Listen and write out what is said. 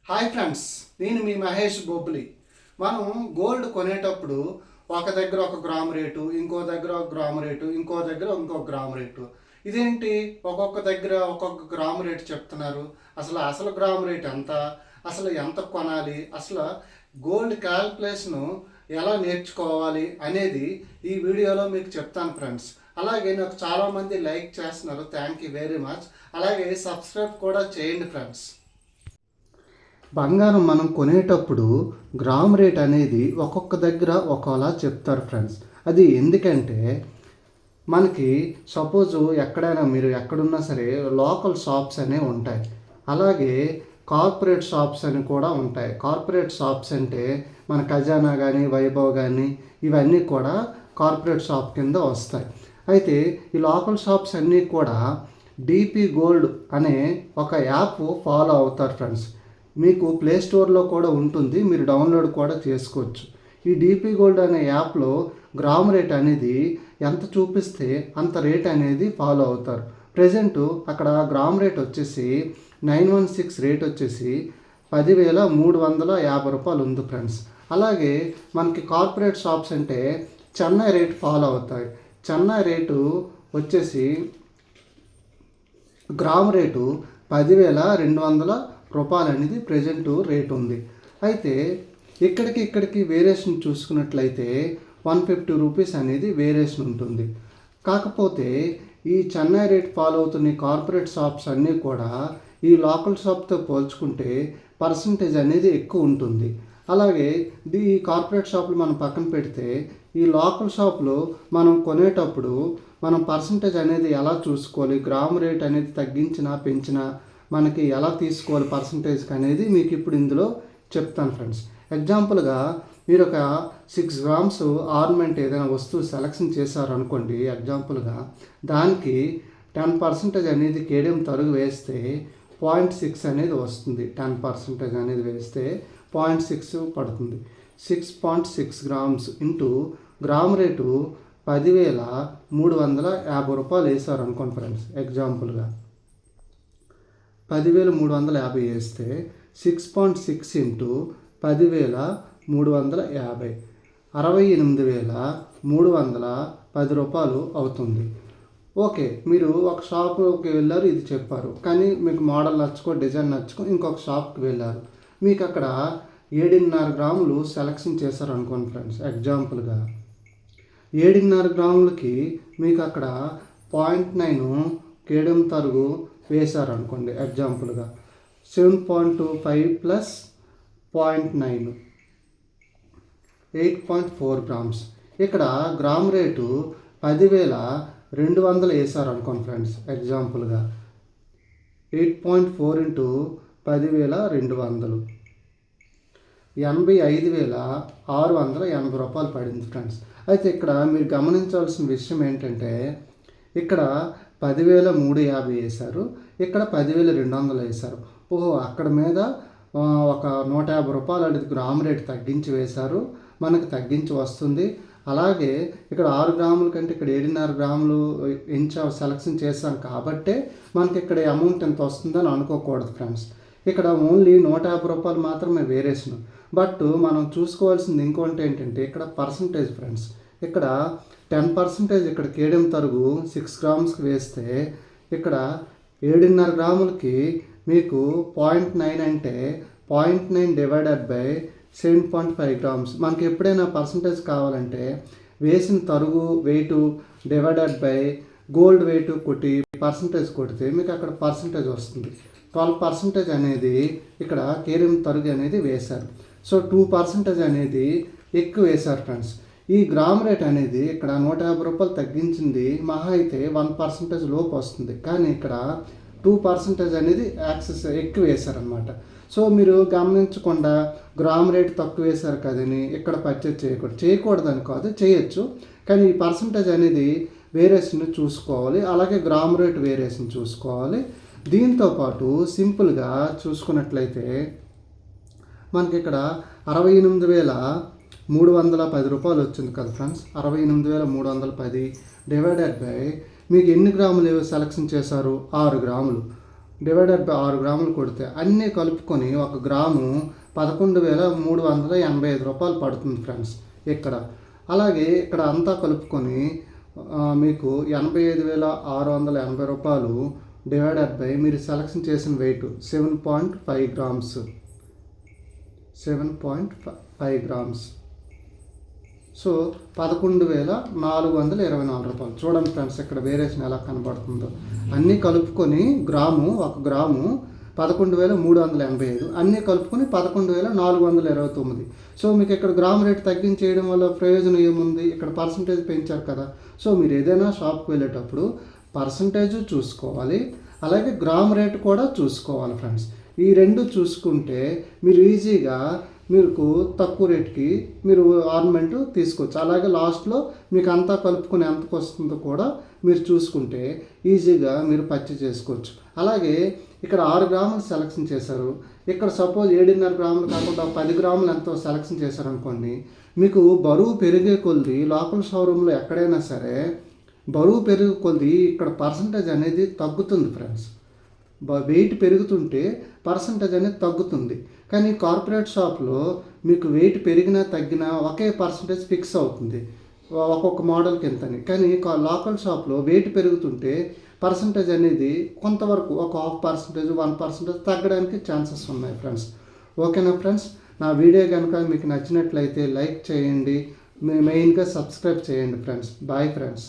Hi friends, నేను మీ మహేష్ బొబ్బులి. మనం gold కొనేటప్పుడు ఒక దగ్గర ఒక గ్రామ్ రేటు, ఇంకో దగ్గర ఒక గ్రామ్ రేటు, ఇంకో దగ్గర ఇంకొక గ్రామ్ రేటు. ఇదేంటి ఒక్కొక్క దగ్గర ఒక్కొక్క గ్రామ్ రేటు చెప్తున్నారు? అసలు గ్రామ్ రేట్ ఎంత? అసలు ఎంత కొనాలి? అసలు గోల్డ్ క్యాల్కులేషను ఎలా నేర్చుకోవాలి అనేది ఈ వీడియోలో మీకు చెప్తాను ఫ్రెండ్స్. అలాగే నాకు చాలామంది లైక్ చేస్తున్నారు, థ్యాంక్ యూ వెరీ మచ్. అలాగే సబ్స్క్రైబ్ కూడా చేయండి ఫ్రెండ్స్. బంగారం మనం కొనేటప్పుడు గ్రామ్ రేట్ అనేది ఒక్కొక్క దగ్గర ఒకలా చెప్తారు ఫ్రెండ్స్. అది ఎందుకంటే మనకి సపోజు ఎక్కడైనా మీరు ఎక్కడున్నా సరే లోకల్ షాప్స్ అనేవి ఉంటాయి. అలాగే కార్పొరేట్ షాప్స్ అని కూడా ఉంటాయి. కార్పొరేట్ షాప్స్ అంటే మన ఖజానా కానీ వైభవ్ కానీ ఇవన్నీ కూడా కార్పొరేట్ షాప్ కింద వస్తాయి. అయితే ఈ లోకల్ షాప్స్ అన్నీ కూడా డిపి గోల్డ్ అనే ఒక యాప్ ఫాలో అవుతారు ఫ్రెండ్స్. మీకు ప్లే స్టోర్లో కూడా ఉంటుంది, మీరు డౌన్లోడ్ కూడా చేసుకోవచ్చు. ఈ డిపి గోల్డ్ అనే యాప్లో గ్రామ్ రేట్ అనేది ఎంత చూపిస్తే అంత రేట్ అనేది ఫాలో అవుతారు. ప్రజెంట్ అక్కడ గ్రామ్ రేట్ వచ్చేసి 916 రేట్ వచ్చేసి 10,350 రూపాయలు ఉంది ఫ్రెండ్స్. అలాగే మనకి కార్పొరేట్ షాప్స్ అంటే చెన్నై రేట్ ఫాలో అవుతాయి. చెన్నై రేటు వచ్చేసి గ్రామ్ రేటు 10,200 రూపాయలు అనేది ప్రజెంట్ రేట్ ఉంది. అయితే ఇక్కడికి వేరియేషన్ చూసుకున్నట్లయితే 150 రూపీస్ అనేది వేరియేషన్ ఉంటుంది. కాకపోతే ఈ చెన్నై రేట్ ఫాలో అవుతున్న కార్పొరేట్ షాప్స్ అన్నీ కూడా ఈ లోకల్ షాప్తో పోల్చుకుంటే పర్సంటేజ్ అనేది ఎక్కువ ఉంటుంది. అలాగే ఈ కార్పొరేట్ షాపులు మనం పక్కన పెడితే ఈ లోకల్ షాప్లో మనం కొనేటప్పుడు మనం పర్సంటేజ్ అనేది ఎలా చూసుకోవాలి, గ్రామ్ రేట్ అనేది తగ్గించినా పెంచినా మనకి ఎలా తీసుకోవాలి పర్సంటేజ్కి అనేది మీకు ఇప్పుడు ఇందులో చెప్తాను ఫ్రెండ్స్. ఎగ్జాంపుల్గా మీరు ఒక 6 గ్రామ్స్ ఆర్నమెంట్ ఏదైనా వస్తువు సెలెక్షన్ చేశారనుకోండి, ఎగ్జాంపుల్గా దానికి 10% అనేది కేడియం తరుగు వేస్తే 0.6 అనేది వస్తుంది. 10% అనేది వేస్తే 0.6 పడుతుంది. 6.6 గ్రామ్స్ ఇంటూ గ్రామ్ రేటు 10,350 రూపాయలు వేశారు అనుకోండి ఫ్రెండ్స్. ఎగ్జాంపుల్గా 10,350 వేస్తే 6.6 ఇంటూ 10,350 68,310 రూపాయలు అవుతుంది. ఓకే, మీరు ఒక షాప్కి వెళ్ళారు, ఇది చెప్పారు, కానీ మీకు మోడల్ నచ్చుకో డిజైన్ నచ్చుకో ఇంకొక షాప్కి వెళ్ళారు, మీకు అక్కడ 7.5 గ్రాములు సెలెక్షన్ చేశారు అనుకోండి ఫ్రెండ్స్. ఎగ్జాంపుల్గా 7.5 గ్రాములకి మీకు అక్కడ 0.9 కేడియం తరుగు వేశారు అనుకోండి. ఎగ్జాంపుల్గా 7.25 ప్లస్ 0.9 8.4 గ్రామ్స్. ఇక్కడ గ్రామ్ రేటు 10,200 వేశారు అనుకోండి ఫ్రెండ్స్. ఎగ్జాంపుల్గా 8.4 ఇంటూ 10,200 85,680 రూపాయలు పడింది ఫ్రెండ్స్. అయితే ఇక్కడ మీరు గమనించాల్సిన విషయం ఏంటంటే ఇక్కడ 10,350 వేశారు, ఇక్కడ 10,200 వేశారు. అక్కడ మీద ఒక 150 రూపాయలు అనేది గ్రామ్ రేట్ తగ్గించి వేశారు, మనకు తగ్గించి వస్తుంది. అలాగే ఇక్కడ 6 గ్రాముల కంటే ఇక్కడ 7.5 గ్రాములు సెలెక్షన్ చేశాం కాబట్టే మనకి ఇక్కడ అమౌంట్ ఎంత వస్తుందని అనుకోకూడదు ఫ్రెండ్స్. ఇక్కడ ఓన్లీ 150 రూపాయలు మాత్రమే వేరియేషన్. బట్ మనం చూసుకోవాల్సింది ఇంకోటి ఏంటంటే ఇక్కడ పర్సంటేజ్ ఫ్రెండ్స్. ఇక్కడ 10% ఇక్కడ కేడియం తరుగు 6 గ్రామ్స్కి వేస్తే ఇక్కడ 7.5 గ్రాములకి మీకు 0.9 అంటే 0.9 డివైడెడ్ బై 7.5 గ్రామ్స్. మనకి ఎప్పుడైనా పర్సంటేజ్ కావాలంటే వేసిన తరుగు wait divided buy gold weight కొట్టి పర్సంటేజ్ కొడితే మీకు అక్కడ పర్సంటేజ్ వస్తుంది. 12% అనేది ఇక్కడ కేడియం తరుగు అనేది వేశారు. సో 2% అనేది ఎక్కువ వేశారు ఫ్రెండ్స్. ఈ గ్రామ్ రేట్ అనేది ఇక్కడ 150 రూపాయలు తగ్గించింది, మహా అయితే 1% లోపు వస్తుంది. కానీ ఇక్కడ 2% అనేది యాక్సెస్ ఎక్కువ వేశారనమాట. సో మీరు గమనించకుండా గ్రామ్ రేట్ తక్కువ వేశారు కదని ఇక్కడ పర్చేజ్ చేయకూడదని కాదు, చేయొచ్చు. కానీ ఈ పర్సంటేజ్ అనేది వేరియేషన్ చూసుకోవాలి, అలాగే గ్రామ్ రేట్ వేరియేషన్ చూసుకోవాలి. దీంతోపాటు సింపుల్గా చూసుకున్నట్లయితే మనకి ఇక్కడ 68,310 రూపాయలు వచ్చింది కదా ఫ్రెండ్స్. 68,310 డివైడెడ్ బై మీకు ఎన్ని గ్రాములు సెలెక్షన్ చేశారు? 6 గ్రాములు. డివైడెడ్ బై 6 గ్రాములు కొడితే అన్నీ కలుపుకొని 1 గ్రాము 11,385 రూపాయలు పడుతుంది ఫ్రెండ్స్ ఇక్కడ. అలాగే ఇక్కడ అంతా కలుపుకొని మీకు 85,680 రూపాయలు డివైడెడ్ బై మీరు సెలెక్షన్ చేసిన వెయిట్ 7.5 గ్రామ్స్. 7.5 గ్రామ్స్. సో 11,424 రూపాయలు. చూడండి ఫ్రెండ్స్ ఇక్కడ వేరియేషన్ ఎలా కనబడుతుందో. అన్నీ కలుపుకొని 1 గ్రాము 11,385, అన్నీ కలుపుకొని 11,429. సో మీకు ఇక్కడ గ్రామ్ రేట్ తగ్గించేయడం వల్ల ప్రయోజనం ఏముంది? ఇక్కడ పర్సంటేజ్ పెంచారు కదా. సో మీరు ఏదైనా షాప్కి వెళ్ళేటప్పుడు పర్సంటేజ్ చూసుకోవాలి, అలాగే గ్రామ్ రేట్ కూడా చూసుకోవాలి ఫ్రెండ్స్. ఈ రెండు చూసుకుంటే మీరు ఈజీగా మీకు తక్కువ రేట్కి మీరు ఆర్నమెంట్ తీసుకోవచ్చు. అలాగే లాస్ట్లో మీకు అంతా కలుపుకొని ఎంతకు వస్తుందో కూడా మీరు చూసుకుంటే ఈజీగా మీరు పర్చేజ్ చేసుకోవచ్చు. అలాగే ఇక్కడ 6 గ్రాములు సెలెక్షన్ చేశారు. ఇక్కడ సపోజ్ 7.5 గ్రాములు కాకుండా 10 గ్రాములు ఎంతో సెలెక్షన్ చేశారనుకోండి, మీకు బరువు పెరిగే కొద్ది లోకల్ షోరూంలో ఎక్కడైనా సరే బరువు పెరిగే కొద్ది ఇక్కడ పర్సంటేజ్ అనేది తగ్గుతుంది ఫ్రెండ్స్. వెయిట్ పెరుగుతుంటే పర్సంటేజ్ అనేది తగ్గుతుంది. కానీ కార్పొరేట్ షాప్లో మీకు వెయిట్ పెరిగినా తగ్గినా ఒకే పర్సంటేజ్ ఫిక్స్ అవుతుంది ఒక్కొక్క మోడల్కి ఎంతని. కానీ లోకల్ షాప్లో వెయిట్ పెరుగుతుంటే పర్సంటేజ్ అనేది కొంతవరకు ఒక 0.5%, 1% తగ్గడానికి ఛాన్సెస్ ఉన్నాయి ఫ్రెండ్స్. ఓకేనా ఫ్రెండ్స్? నా వీడియో కనుక మీకు నచ్చినట్లయితే లైక్ చేయండి, మెయిన్గా సబ్స్క్రైబ్ చేయండి ఫ్రెండ్స్. Bye friends.